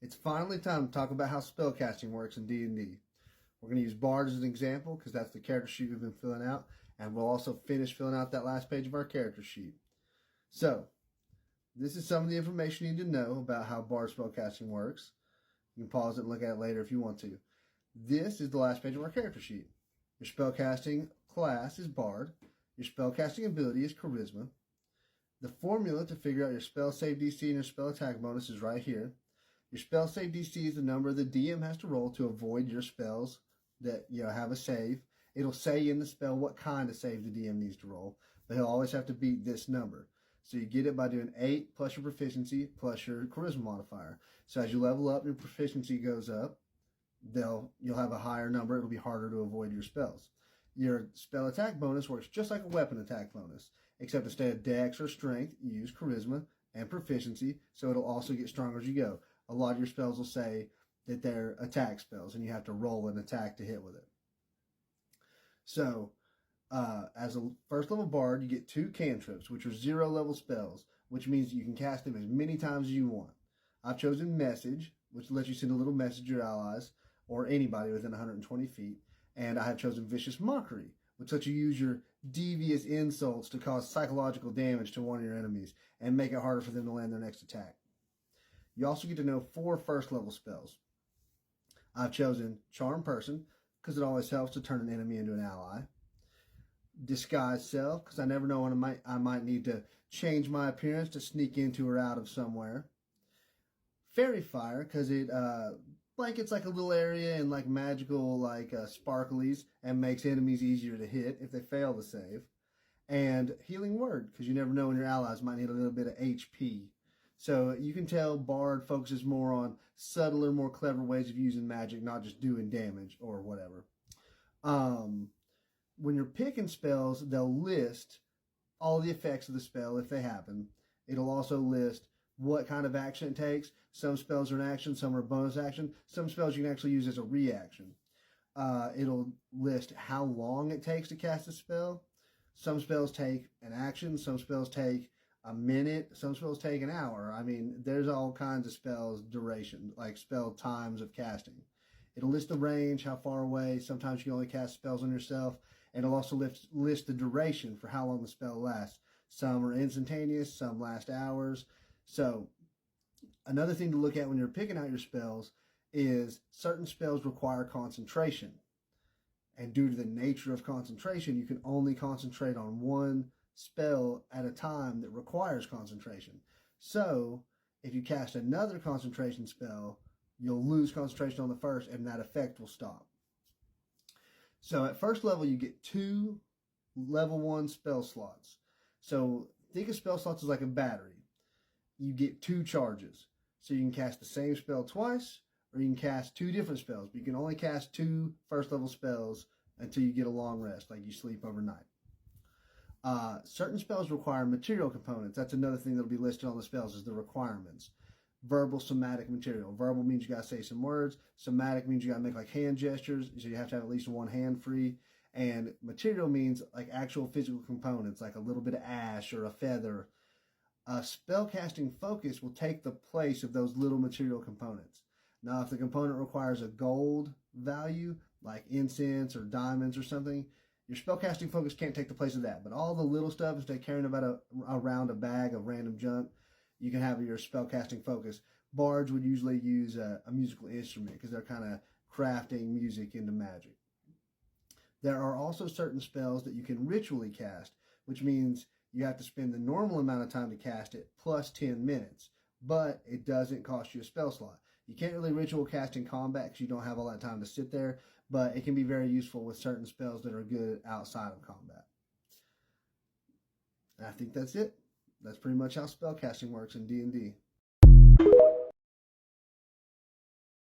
It's finally time to talk about how spellcasting works in D&D. We're going to use Bard as an example because that's the character sheet we've been filling out, and we'll also finish filling out that last page of our character sheet. So, this is some of the information you need to know about how Bard spellcasting works. You can pause it and look at it later if you want to. This is the last page of our character sheet. Your spellcasting class is Bard. Your spellcasting ability is Charisma. The formula to figure out your spell save DC and your spell attack bonus is right here. Your spell save DC is the number the DM has to roll to avoid your spells that have a save. It'll say in the spell what kind of save the DM needs to roll, but he'll always have to beat this number. So you get it by doing 8 plus your proficiency plus your charisma modifier. So as you level up, your proficiency goes up. You'll have a higher number. It'll be harder to avoid your spells. Your spell attack bonus works just like a weapon attack bonus, except instead of dex or strength, you use charisma and proficiency, so it'll also get stronger as you go. A lot of your spells will say that they're attack spells, and you have to roll an attack to hit with it. So, as a first level bard, you get 2 cantrips, which are 0 level spells, which means you can cast them as many times as you want. I've chosen Message, which lets you send a little message to your allies, or anybody within 120 feet. And I have chosen Vicious Mockery, which lets you use your devious insults to cause psychological damage to one of your enemies and make it harder for them to land their next attack. You also get to know 4 first level spells. I've chosen Charm Person, because it always helps to turn an enemy into an ally. Disguise Self, because I never know when I might need to change my appearance to sneak into or out of somewhere. Fairy Fire, because it blankets like a little area and like magical sparklies and makes enemies easier to hit if they fail to save. And Healing Word, because you never know when your allies might need a little bit of HP. So you can tell Bard focuses more on subtler, more clever ways of using magic, not just doing damage or whatever. When you're picking spells, they'll list all the effects of the spell if they happen. It'll also list what kind of action it takes. Some spells are an action, some are a bonus action. Some spells you can actually use as a reaction. It'll list how long it takes to cast a spell. Some spells take an action, some spells take a minute, some spells take an hour. I mean, there's all kinds of spells duration, like spell times of casting. It'll list the range, how far away. Sometimes you can only cast spells on yourself. And it'll also list the duration for how long the spell lasts. Some are instantaneous, some last hours. So another thing to look at when you're picking out your spells is certain spells require concentration. And due to the nature of concentration, you can only concentrate on one spell at a time that requires concentration. So if you cast another concentration spell, you'll lose concentration on the first and that effect will stop. So at first level, you get 2 level 1 spell slots. So think of spell slots as like a battery. You get 2 charges. So you can cast the same spell twice, or you can cast 2 different spells. But you can only cast 2 first level spells until you get a long rest, like you sleep overnight. Certain spells require material components. That's another thing that'll be listed on the spells is the requirements. Verbal, somatic, material. Verbal means you got to say some words. Somatic means you got to make like hand gestures. So you have to have at least one hand free. And material means like actual physical components, like a little bit of ash or a feather. Spellcasting Focus will take the place of those little material components. Now, if the component requires a gold value, like incense or diamonds or something, your Spellcasting Focus can't take the place of that. But all the little stuff, instead of carrying about around a bag of random junk, you can have your Spellcasting Focus. Bards would usually use a musical instrument because they're kind of crafting music into magic. There are also certain spells that you can ritually cast, which means you have to spend the normal amount of time to cast it plus 10 minutes, but it doesn't cost you a spell slot. You can't really ritual cast in combat because you don't have all that time to sit there, but it can be very useful with certain spells that are good outside of combat. And I think that's it. That's pretty much how spellcasting works in D&D.